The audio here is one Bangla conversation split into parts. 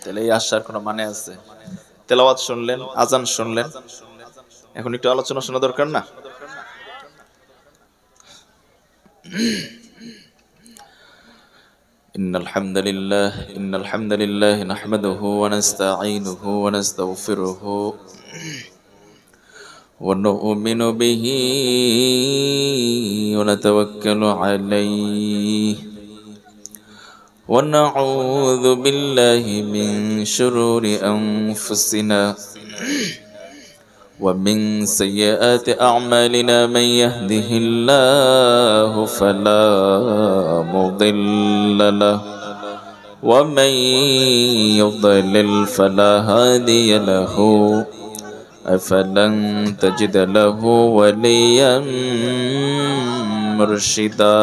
তাহলে এই আসার কোনো মানে আছে? তেলাওয়াত শুনলেন, আজান শুনলেন, এখন একটু আলোচনা শোনা দরকার না? إن الحمد لله نحمده ونستعينه ونستغفره ونؤمن به ونتوكل عليه ونعوذ بالله من شرور أنفسنا ومن سيئات أعمالنا من يهده الله فلا مضل له ومن يضلل فلا هادي له أفلن تجد له وليا مرشدا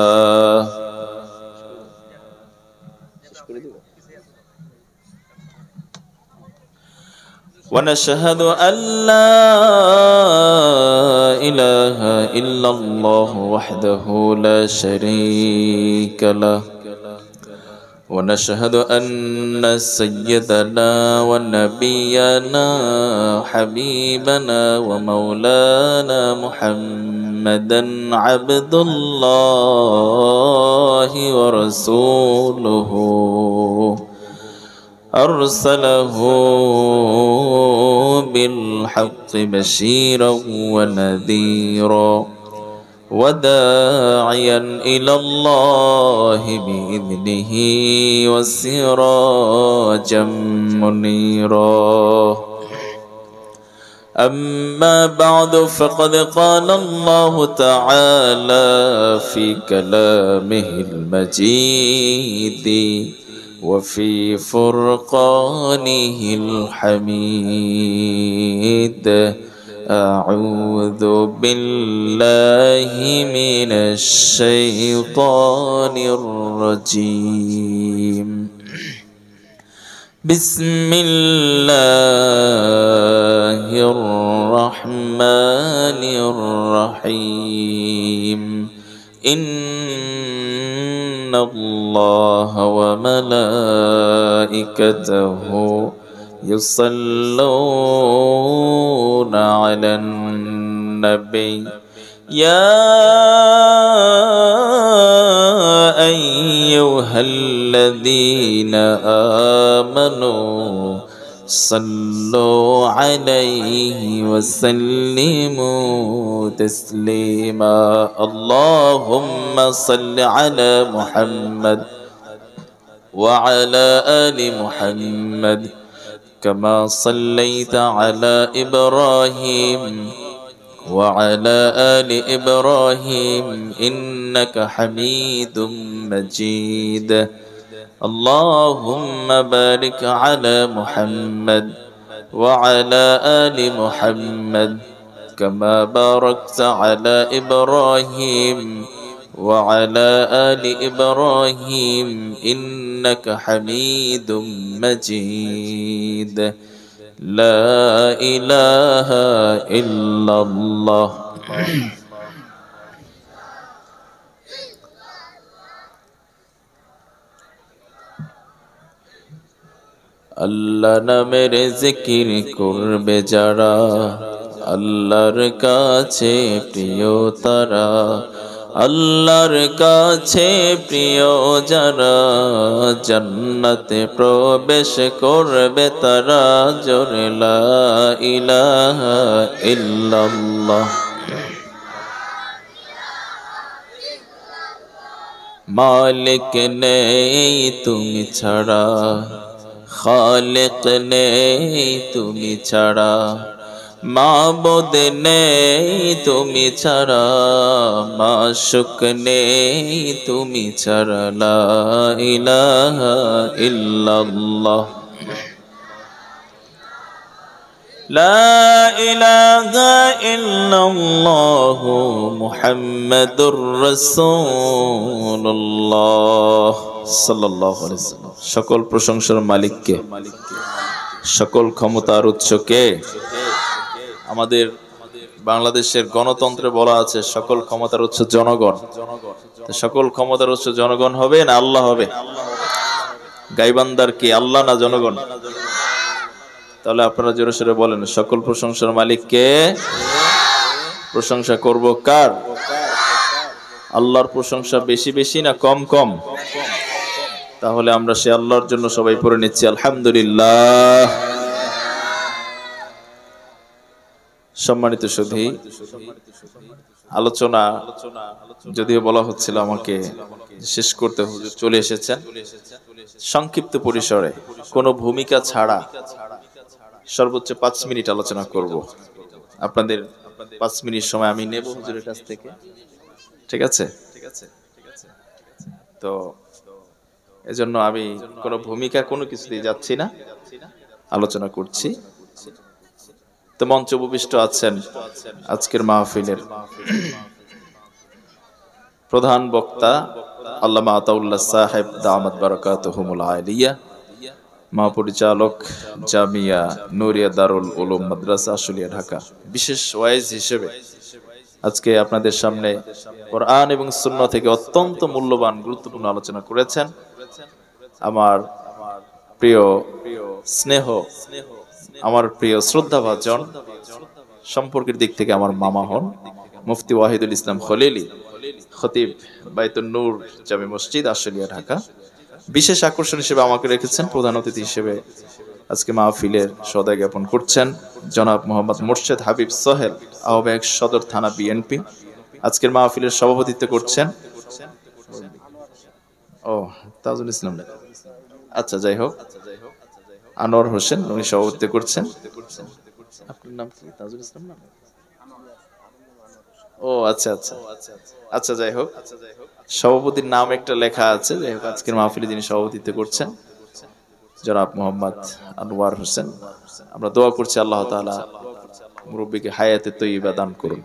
ونشهد أن لا إله إلا الله وحده لا شريك له ونشهد أن سيدنا ونبينا حبيبنا ومولانا محمدا عبد الله ورسوله أرسله بالحق بشيرا ونذيرا وداعيا إلى الله بإذنه وسراجا منيرا أما بعد فقد قال الله تعالى في كلامه المجيد وفي فرقانه الحميد أعوذ بالله من الشيطان الرجيم بسم الله الرحمن الرحيم إن الله وملائكته يصلون على النبي يا أيها الذين آمنوا صلوا عليه وسلموا تسليما اللهم صل على محمد وعلى آل محمد كما صليت على إبراهيم وعلى آل إبراهيم إنك حميد مجيد اللهم بارك على محمد وعلى آل محمد كما باركت على إبراهيم وعلى آل إبراهيم إنك حميد مجيد لا إله إلا الله আল্লাহ নামের জিকির করবে যারা আল্লাহর কাছে প্রিয় তারা আল্লাহর কাছে প্রিয় যারা জান্নাতে প্রবেশ করবে তারা জোরে লা ইলাহা ইল্লাল্লাহ মালিক নেই তুমি ছাড়া খালিক নেই তুমি ছাড়া মাবুদ নেই তুমি ছাড়া মাশুক নেই তুমি ছাড়া লা ইলাহা ইল্লাল্লাহ লা ইলাহা ইল্লাল্লাহ মুহাম্মাদুর রাসূলুল্লাহ সাল্লাল্লাহু আলাইহি ওয়াসাল্লাম। সকল প্রশংসার মালিক কে? সকল ক্ষমতার উৎস কে? আমাদের বাংলাদেশের গণতন্ত্রে বলা আছে সকল ক্ষমতার উৎস জনগণ। সকল ক্ষমতার উৎস জনগণ হবে না আল্লাহ হবে? গাইবান্দার কি আল্লাহ না জনগণ? তাহলে আপনারা জোরে সোরে বলেন, সকল প্রশংসার মালিক কে? প্রশংসা করব কার? আল্লাহর প্রশংসা বেশি বেশি না কম কম? তাহলে আমরা সে আল্লাহর জন্য সবাই পড়ে নিচ্ছি আলহামদুলিল্লাহ। সম্মানিত সুধী, আলোচনা যদিও বলা হচ্ছিল আমাকে শেষ করতে, হুজুর চলে এসেছেন। সংক্ষিপ্ত পরিসরে কোনো ভূমিকা ছাড়া সর্বোচ্চ 5 মিনিট আলোচনা করব। আপনাদের 5 মিনিট সময় আমি নেব হুজুরের কাছ থেকে, ঠিক আছে? তো এজন্য আমি কোনো ভূমিকা কোনো কিছুতেই যাচ্ছি না, আলোচনা করছি। তো মঞ্চে উপবিষ্ট আছেন আজকের মাহফিলের প্রধান বক্তা আল্লামা আতাউল্লাহ সাহেব দামাত বারাকাতুহুমুল আলিয়া, মহাপরিচালক জামিয়া নূরিয়া দারুল উলুম মাদ্রাসা আশুলিয়া ঢাকা। বিশেষ ওয়াইজ হিসেবে আজকে আপনাদের সামনে কোরআন এবং সুন্নাহ থেকে অত্যন্ত মূল্যবান গুরুত্বপূর্ণ আলোচনা করেছেন আমার প্রিয় স্নেহ, আমার প্রিয় শ্রদ্ধাভাজন, সম্পর্কের দিক থেকে আমার মামা হন মুফতি ওয়াহিদুল ইসলাম খলিলি, খতিব বাইতুন নূর জামে মসজিদ আশুলিয়া ঢাকা। বিশেষ আকর্ষণ হিসেবে আমাকে রেখেছেন, প্রধান অতিথি হিসেবে আজকে মাহফিলের সদয় জ্ঞাপন করছেন জনাব মোহাম্মদ মোর্শেদ হাবিব সোহেল, আহ্বায়ক সদর থানা বিএনপি। আজকের মাহফিলের সভাপতিত্ব করছেন তাজুল ইসলাম, আচ্ছা যাই হোক, আনোয়ার হোসেন, উনি সভাপতিত্ব করছেন। আপনার নাম কি? তাজুল ইসলাম না? আচ্ছা আচ্ছা আচ্ছা, যাই হোক, সভাপতির নাম একটা লেখা আছে। যাই হোক, আজকের মাহফিলে যিনি সভাপতিত্ব করছেন জনাব মোহাম্মদ আনোয়ার হোসেন। আমরা দোয়া করছি আল্লাহ তাআলা মুরব্বিকে হায়াতে তয়্যিবা দান করুন।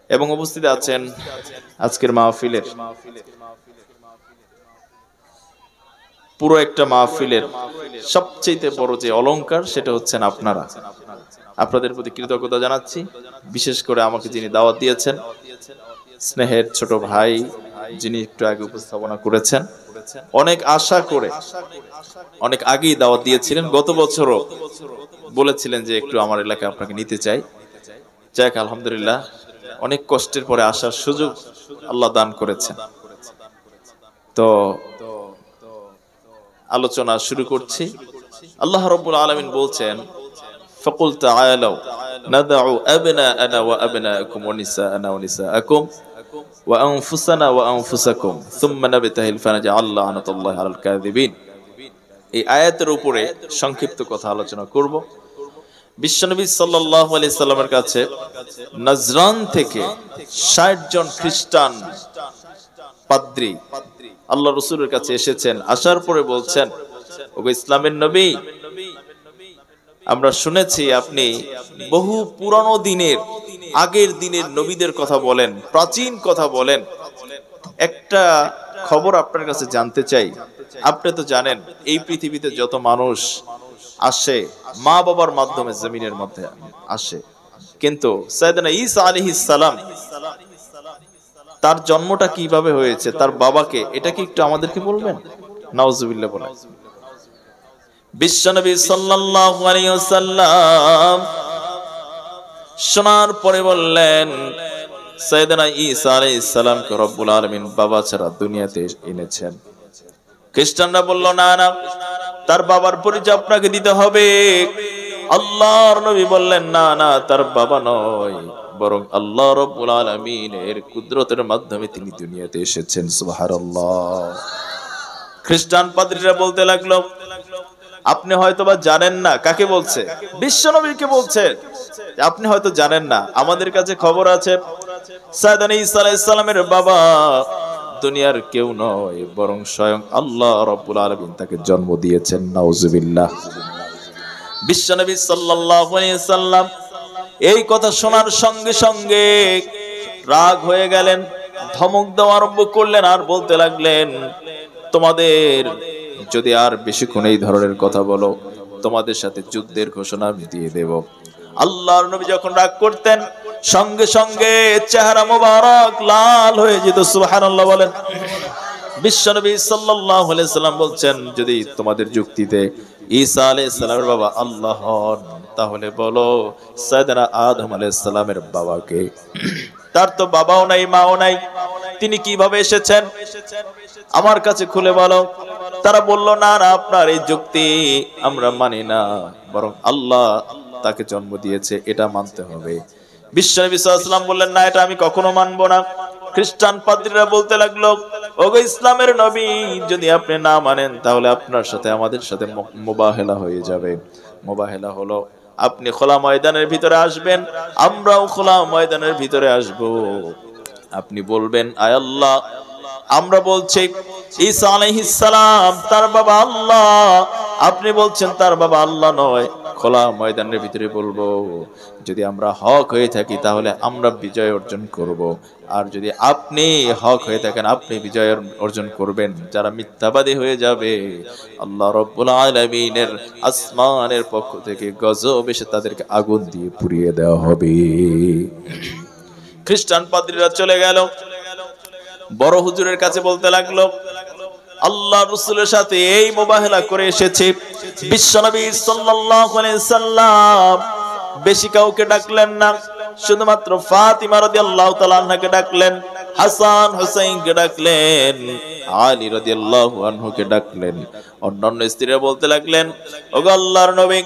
এবং উপস্থিত আছেন আজকের মাহফিলের পুরো একটা মাহফিলের সবচেয়ে বড় যে অলংকার, সেটা হচ্ছেন আপনারা। আপনাদের প্রতি কৃতজ্ঞতা জানাচ্ছি। বিশেষ করে আমাকে যিনি দাওয়াত দিয়েছেন, স্নেহের ছোট ভাই যিনি একটু আগে উপস্থাপনা করেছেন, অনেক আশা করে অনেক আগেই দাওয়াত দিয়েছিলেন। গত বছরও বলেছিলেন যে একটু আমার এলাকায় আপনাকে নিতে চাই। যাক, আলহামদুলিল্লাহ, অনেক কষ্টের পরে আসার সুযোগ আল্লাহ দান করেছেন। তো আলোচনা শুরু করছি। আল্লাহ রাব্বুল আলামিন বলছেন, ফাকুল তাআলাউ নাদউ আবনাআনা ওয়া আবনাআকুম ওয়া নিসাআনা ওয়া নিসাআকুম ওয়া আনফুসানা ওয়া আনফুসাকুম সুম্মা নাবতাহিল ফানাজআল লানাতুল্লাহি আলাল কাযিবিন। এই আয়াতের উপরে সংক্ষিপ্ত কথা আলোচনা করব। বিশ্বনবী সাল্লাল্লাহু আলাইহি সাল্লামের কাছে নাজরান থেকে 60 জন খ্রিস্টান পাদ্রী আল্লাহ রাসূলের কাছে এসেছেন। আসার পরে বলছেন, ওগো ইসলামের নবী, আমরা শুনেছি আপনি বহু পুরানো দিনের, আগের দিনের নবীদের কথা বলেন, প্রাচীন কথা বলেন। একটা খবর আপনার কাছে জানতে চাই। আপনি তো জানেন এই পৃথিবীতে যত মানুষ আসে মা বাবার মাধ্যমে জমিনের মধ্যে আসে, কিন্তু সাইয়েদনা ঈসা আলাইহিস সালাম, তার জন্মটা কিভাবে হয়েছে, তার বাবাকে, এটা কি একটু আমাদেরকে বলবেন? নাউজুবিল্লাহ বলেন। বিশ্বনবী সাল্লাল্লাহু আলাইহি ওয়াসাল্লাম শোনার পরে বললেন, সাইয়েদনা ঈসা আলাইহিস সালামকে রব্বুল আলামিন বাবা ছাড়া দুনিয়াতে এনেছেন। খ্রিস্টানরা বলল, না না, তার বাবার পরিচয় আপনাকে দিতে হবে। আল্লাহর নবী বললেন, না না, তার বাবা নয়, বরং আল্লাহ রাব্বুল আলামিনের কুদরতের মাধ্যমে তিনি দুনিয়াতে এসেছেন। সুবহানাল্লাহ। খ্রিস্টান পাদ্রীরা বলতে লাগলো, আপনি হয়তোবা জানেন না। কাকে বলছে? বিশ্বনবীকে বলছে, আপনি হয়তো জানেন না, আমাদের কাছে খবর আছে সাইয়েদনা ঈসা আলাইহিস সালামের বাবা দুনিয়ার কেউ নয়, বরং স্বয়ং আল্লাহ রাব্বুল আলামিন তাকে জন্ম দিয়েছেন। নাউজুবিল্লাহ। বিশ্বনবী সাল্লাল্লাহু আলাইহি সাল্লাম এই কথা শোনার সঙ্গে সঙ্গে রাগ হয়ে গেলেন, ধমক দেওয়া আরম্ভ করলেন, আর বলতে লাগলেন, তোমাদের যদি আর বেশিক্ষণ এই ধরনের কথা বলো, তোমাদের সাথে যুদ্ধের ঘোষণা আমি দিয়ে দেব। আল্লাহর নবী যখন রাগ করতেন, সঙ্গে সঙ্গে চেহারা মোবারক লাল হয়ে যেত। সুবহানাল্লাহ বলেন। বিশ্বনবী সাল্লাল্লাহু আলাইহি সাল্লাম বলছেন, যদি তোমাদের যুক্তিতে ঈসা আলাইহিস সালামের বাবা আল্লাহ হন, তাহলে বলো সাইয়েদনা আদম আলাইহিস সালামের বাবাকে। তার তো বাবাও নাই মাও নাই, তিনি কিভাবে এসেছেন আমার কাছে খুলে বলো। তারা বলল, না না, আপনার এই যুক্তি আমরা মানি না, বরং আল্লাহ তাকে জন্ম দিয়েছে, এটা মানতে হবে। বিশ্বনবী সাল্লাল্লাহু আলাইহি ওয়াসাল্লাম বললেন, না, এটা আমি কখনো মানবো না। খ্রিস্টান পাদ্রীরা বলতে লাগলো, ওগো ইসলামের নবী, যদি আপনি না মানেন তাহলে আপনার সাথে আমাদের সাথে মুবাহেলা হয়ে যাবে। মুবাহেলা হলো, আপনি খোলা ময়দানের ভিতরে আসবেন, আমরাও খোলা ময়দানের ভিতরে আসব। আপনি বলবেন, আয় আল্লাহ, আমরা বলছি ঈসা আলাইহিস সালাম তার বাবা আল্লাহ, আপনি বলছেন তার বাবা আল্লাহ নয়। খোলা ময়দানের ভিতরে বলবো, যদি আমরা হক হয়ে থাকি তাহলে আমরা বিজয় অর্জন করব, আর যদি আপনি হক হয়ে থাকেন আপনি বিজয় অর্জন করবেন। যারা মিথ্যাবাদী হয়ে যাবে, আল্লাহ রাব্বুল আলামিনের আসমানের পক্ষ থেকে গজব এসে তাদেরকে আগুন দিয়ে পুড়িয়ে দেওয়া হবে। খ্রিস্টান পাদ্রীরা চলে গেল, বড় হুজুরের কাছে বলতে লাগলো, আল্লাহ রাসূলের সাথে এই মুবাহেলা করে এসেছে। বিশ্বনবী সাল্লাল্লাহু আলাইহি সাল্লাম বেশি কাউকে ডাকলেন না, শুধুমাত্র ফাতিমা রাদিয়াল্লাহু তাআলা আনহাকে ডাকলেন, হাসান হুসাইনকে ডাকলেন, আলী রাদিয়াল্লাহু আনহুকে ডাকলেন। অন্যান্য স্ত্রীরা বলতে লাগলেন, ওগো আল্লাহর নবী,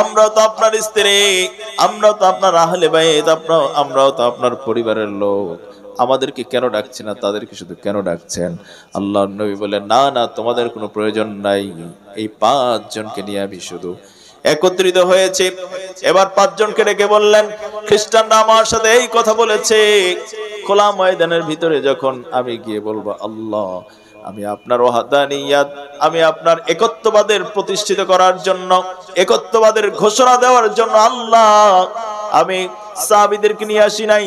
আমরাও তো আপনার স্ত্রী, আমরাও তো আপনার আহলে বাইত, আমরাও তো আপনার পরিবারের লোক, আমাদেরকে কেন ডাকছেন না, তাদেরকে শুধু কেন ডাকছেন? আল্লাহর নবী বলেন, না না, তোমাদের কোনো প্রয়োজন নাই, এই 5 জনকে নিয়ে আমি শুধু একত্রিত হয়েছে। এবার 5 জনকে ডেকে বললেন, খ্রিস্টানরা আমার সাথে এই কথা বলেছে, খোলা ময়দানের ভিতরে যখন আমি গিয়ে বলবো, আল্লাহ, আমি আপনার ওয়াহদানিয়াত, আমি আপনার একত্ববাদের প্রতিষ্ঠিত করার জন্য, একত্ববাদের ঘোষণা দেওয়ার জন্য, আল্লাহ, আমি সাহাবীদেরকে নিয়ে আসি নাই,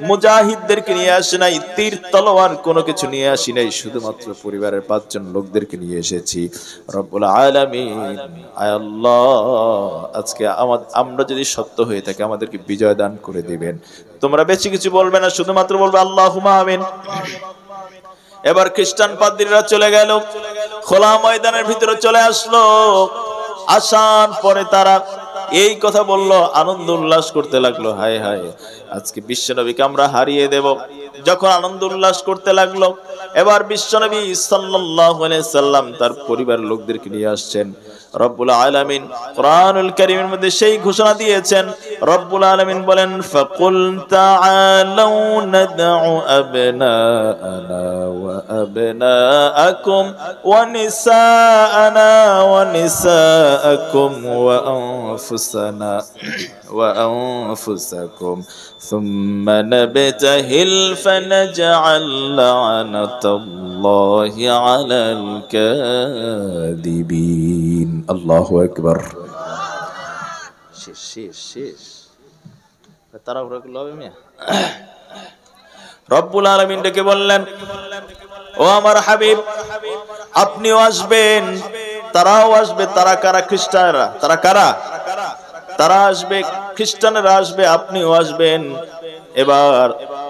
মুজাহিদদেরকে নিয়ে আসি নাই, তীর তলোয়ার কোনো কিছু নিয়ে আসি নাই, শুধুমাত্র পরিবারের 5 জন লোকদেরকে নিয়ে এসেছি। রব্বুল আলামিন, আয় আল্লাহ, আজকে আমরা যদি সত্য হয়ে থাকি আমাদেরকে বিজয় দান করে দিবেন। তোমরা বেশি কিছু বলবে না, শুধুমাত্র বলবে আল্লাহুম্মা আমিন। এবার খ্রিস্টান পাদ্রীরা চলে গেল, খোলা ময়দানের ভিতরে চলে আসলো। আসার পরে তারা এই কথা বললো, আনন্দ উল্লাস করতে লাগলো, হায় হায়, আজকে বিশ্বনবীকে আমরা হারিয়ে দেব। যখন আনন্দ উল্লাস করতে লাগলো, এবার বিশ্বনবী সাল্লাল্লাহু আলাইহি সাল্লাম তার পরিবারের লোকদেরকে নিয়ে আসছেন। রব্বুল আলামিন কোরআনুল কারীমের মধ্যে সেই ঘোষণা দিয়েছেন, রব্বুল আলামিন বলেন, ফাকুল তাআলাউ নাদউ আবনাআনা ওয়া আবনাআকুম ওয়া নিসাআনা ওয়া নিসাআকুম ওয়া আনফুসানা ওয়া আনফুসাকুম সুম্মা নাবতাহিল ফানাজআল লা'নাতাল্লাহি আলাল কাযিবিন। আল্লাহু আকবার। শেষ শেষ শেষ, তাড়াহুড়া করলে হবে মিয়া? রব্বুল আলামিন ডেকে বললেন, ও আমার হাবিব, আপনিও আসবেন, তারাও আসবে। তারা কারা? খ্রিস্টানরা। তারা কারা? তারা আসবে, খ্রিস্টানরা আসবে, আপনিও আসবেন। এবার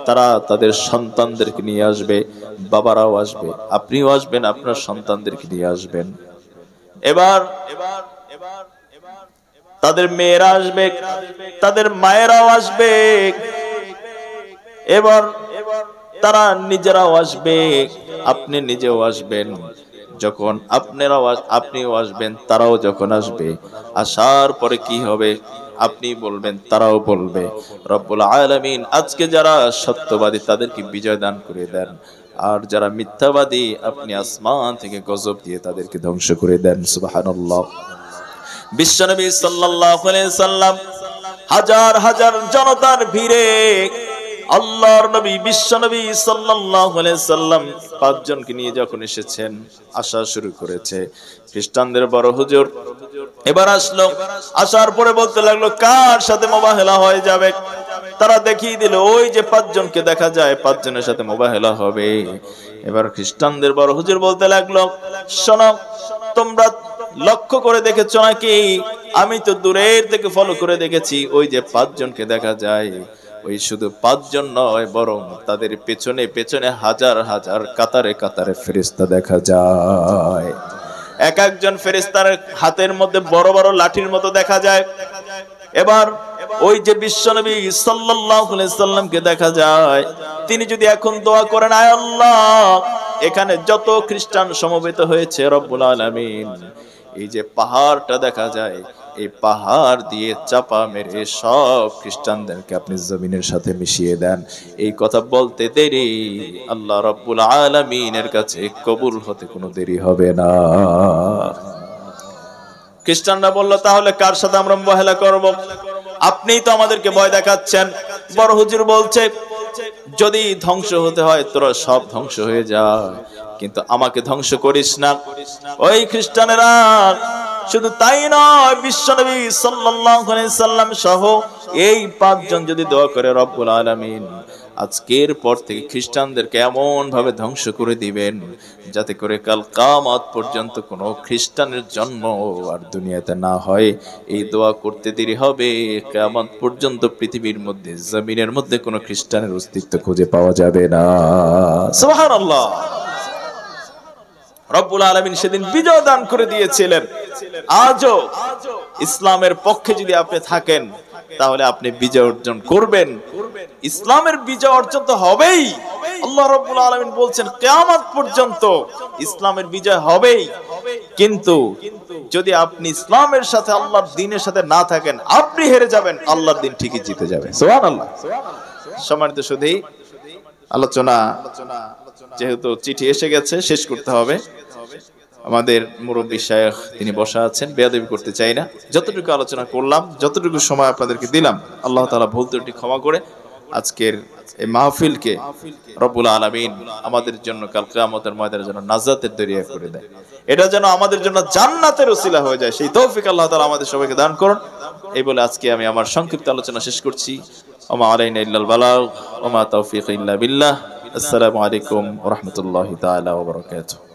তারা তাদের সন্তানদেরকে নিয়ে আসবে, বাবারাও আসবে, আপনিও আসবেন, আপনার সন্তানদেরকে নিয়ে আসবেন। এবার তাদের মেয়েরা আসবে, তাদের মায়েরাও আসবে, এবার তারা নিজেরাও আসবে, আপনি নিজেও আসবেন। যখন আপনিও আসবেন, তারাও যখন আসবে, আসার পরে কি হবে? আপনি বলবেন, তারাও বলবে। রব্বুল আলামিন আজকে যারা সত্যবাদী তাদেরকে বিজয় দান করে দেন, আর যারা মিথ্যাবাদী আপনি আসমান থেকে গজব দিয়ে তাদেরকে ধ্বংস করে দেন। সুবহানাল্লাহ। বিশ্বনবী সাল্লাল্লাহু আলাইহি সাল্লাম হাজার হাজার জনতার ভিড়ে আল্লাহর নবী বিশ্বনবী সাল্লাল্লাহু আলাইহি সাল্লাম 5 জনকে নিয়ে যখন এসেছেন, আসা শুরু করেছে। খ্রিস্টানদের বড় হুজুর এবার আসলো, আসার পরে বলতে লাগলো, কার সাথে মুবাহেলা হয়ে যাবে? তারা দেখিয়ে দিল, ওই যে 5 জনকে দেখা যায়, 5 জনের সাথে মুবাহেলা হবে। এবার খ্রিস্টানদের বড় হুজুর বলতে লাগলো, শোনো, তোমরা লক্ষ্য করে দেখেছো নাকি? আমি তো দূরের থেকে ফলো করে দেখেছি, ওই যে 5 জনকে দেখা যায়, ওই শুধু 5 জন নয়, বরং তাদের পেছনে পেছনে হাজার হাজার কাতারে কাতারে ফেরেশতা দেখা যায়। এক একজন ফেরেশতার হাতের মধ্যে বড় বড় লাঠির মতো দেখা যায়। এবার ওই যে বিশ্বনবী সাল্লাল্লাহু আলাইহি সাল্লামকে দেখা যায়, তিনি যদি এখন দোয়া করেন, আয় আল্লাহ, এখানে যত খ্রিস্টান সমবেত হয়েছে রব্বুল আলামিন, এই যে পাহাড়টা দেখা যায়, এই পাহাড় দিয়ে চাপা মেরে সব খ্রিস্টানদেরকে আপনি জমিনের সাথে মিশিয়ে দেন। এই কথা বলতে দেরি আল্লাহ রব্বুল আলামিনের কাছে কবুল হতে কোনো দেরি হবে না। খ্রিস্টানরা বলল, তাহলে কার সাথে আমরা মুবাহালা করব? আপনিই তো আমাদেরকে ভয় দেখাচ্ছেন। বড় হুজুর বলছে, যদি ধ্বংস হতে হয় তোরা সব ধ্বংস হয়ে যা, কিন্তু আমাকে ধ্বংস করিস না। ওই খ্রিস্টানেরা শুধু তাই নয়, বিশ্বনবী সাল্লাল্লাহু আলাইহি সাল্লাম সহ এই 5 জন যদি দোয়া করে, রব্বুল আলামিন আজকের পর থেকে খ্রিস্টানদেরকে এমন ভাবে ধ্বংস করে দিবেন যাতে করে কাল কিয়ামত পর্যন্ত কোনো খ্রিস্টানের জন্ম আর দুনিয়াতে না হয়। এই দোয়া করতে দেরি হবে, কিয়ামত পর্যন্ত পৃথিবীর মধ্যে জমিনের মধ্যে কোনো খ্রিস্টানের অস্তিত্ব খুঁজে পাওয়া যাবে না। সুবহানাল্লাহ। রব্বুল আলামিন সেদিন বিজয় দান করে দিয়েছিলেন। আজও ইসলামের পক্ষে যদি আপনি থাকেন, তাহলে আপনি বিজয় অর্জন করবেন। ইসলামের বিজয় অর্জন তো হবেই। আল্লাহ রাব্বুল আলামিন বলছেন, কিয়ামত পর্যন্ত ইসলামের বিজয় হবেই। কিন্তু যদি আপনি ইসলামের সাথে, আল্লাহর দ্বীনের সাথে না থাকেন, আপনি হেরে যাবেন, আল্লাহর দ্বীন ঠিকই জিতে যাবে। সুবহানাল্লাহ। সম্মানিত সুধী, আলোচনা যেহেতু চিঠি এসে গেছে, শেষ করতে হবে। আমাদের মুরব্বী শায়েখ তিনি বসা আছেন, বেয়াদবি করতে চাই না। যতটুকু আলোচনা করলাম, যতটুকু সময় আপনাদেরকে দিলাম, আল্লাহ তাআলা ভুল ত্রুটি ক্ষমা করে আজকের এই মাহফিলকে রব্বুল আলামিন আমাদের জন্য কাল কিয়ামতের ময়দানে যেন নাজাতের দরিয়া করে দেয়, এটা যেন আমাদের জন্য জান্নাতের ওসিলা হয়ে যায়, সেই তৌফিক আল্লাহ তাআলা আমাদের সবাইকে দান করুন। এই বলে আজকে আমি আমার সংক্ষিপ্ত আলোচনা শেষ করছি। ওমা আলাইনা ইল্লাল বালাগ ওমা তাওফীক ইল্লা বিল্লাহ। আসসালামু আলাইকুম ওয়া রাহমাতুল্লাহি তাআলা ওয়া বারাকাতুহু।